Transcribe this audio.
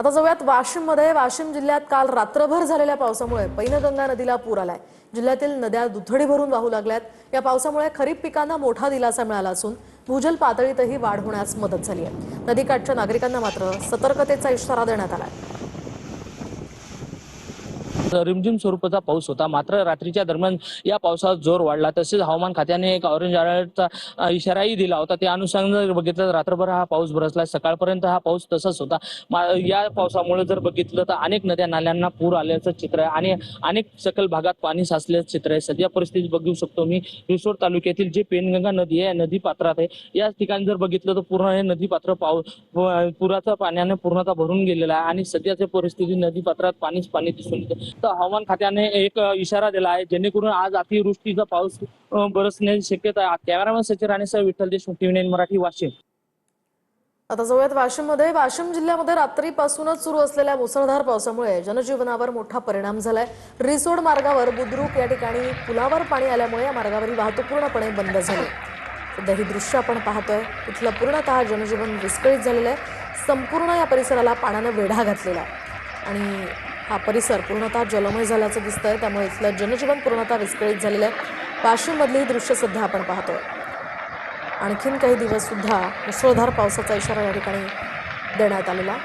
आता जाऊयात वाशिममध्ये। वाशिम जिल्ह्यात काल रात्रभर झालेल्या पावसामुळे पैनगंगा नदीला पूर आलाय। जिल्ह्यातील नद्या दुथडी भरून वाहू लागल्यात। या पावसामुळे खरीप पिकांना मोठा दिलासा मिळाला असून भूजल पातळीतही वाढ होण्यास मदत झाली आहे। नदीकाठच्या नागरिकांना मात्र सतर्कतेचा इशारा देण्यात आलाय। रिमझिम स्वरूपाचा पाऊस होता, मात्र रात्रीच्या दरम्यान या पावसाचा जोर वाढला। तसेच हवामान खात्याने एक ऑरेंज अलर्टचा इशाराही दिला होता। त्या अनुषंगाने जर बघितलं तर रात्रभर हा पाऊस बरसला। सकाळपर्यंत हा पाऊस तसाच होता। या पावसामुळे जर बघितलं तर अनेक नद्या नाल्यांना पूर आल्याचं चित्र आहे आणि अनेक सखल भागात पाणी साचल्याचं चित्र आहे। सध्या परिस्थिती बघू शकतो मी रिसोड तालुक्यातील जे पेनगंगा नदी आहे, नदी पात्रात आहे। या ठिकाणी जर बघितलं तर पूर्ण हे नदी पात्र पुराच्या पाण्याने पूर्णतः भरून गेलेला आहे आणि सध्याची परिस्थिती नदी पात्रात पाणीच पाणी दिसून येते। तर हवामान खात्याने एक इशारा दिला आहे, जेणेकरून आज अतिवृष्टीचा पाऊस बरसण्याची शक्यता आहे। कॅमेरामॅन सचिन राणेसह विठ्ठल देशमुख, TV9 मराठी, वाशिम। आता जाऊयात वाशिममध्ये। वाशिम जिल्ह्यामध्ये रात्रीपासूनच सुरू असलेल्या मुसळधार पावसामुळे जनजीवनावर मोठा परिणाम झालाय। रिसोड मार्गावर बुद्रुक या ठिकाणी पुलावर पाणी आल्यामुळे या मार्गावरील वाहतूक पूर्णपणे बंद झाली। सध्या ही दृश्य आपण पाहतोय। इथलं पूर्णतः जनजीवन विस्कळीत झालेलं आहे। संपूर्ण या परिसराला पाण्याने वेढा घातलेला आहे आणि हा परिसर पूर्णतः जलमय झाल्याचं दिसतंय। त्यामुळे इथलं जनजीवन पूर्णतः विस्कळीत झालेलं आहे। वाशिममधली ही दृश्य सध्या आपण पाहतोय। आणखीन काही दिवस सुद्धा मुसळधार पावसाचा इशारा या ठिकाणी देण्यात आलेला।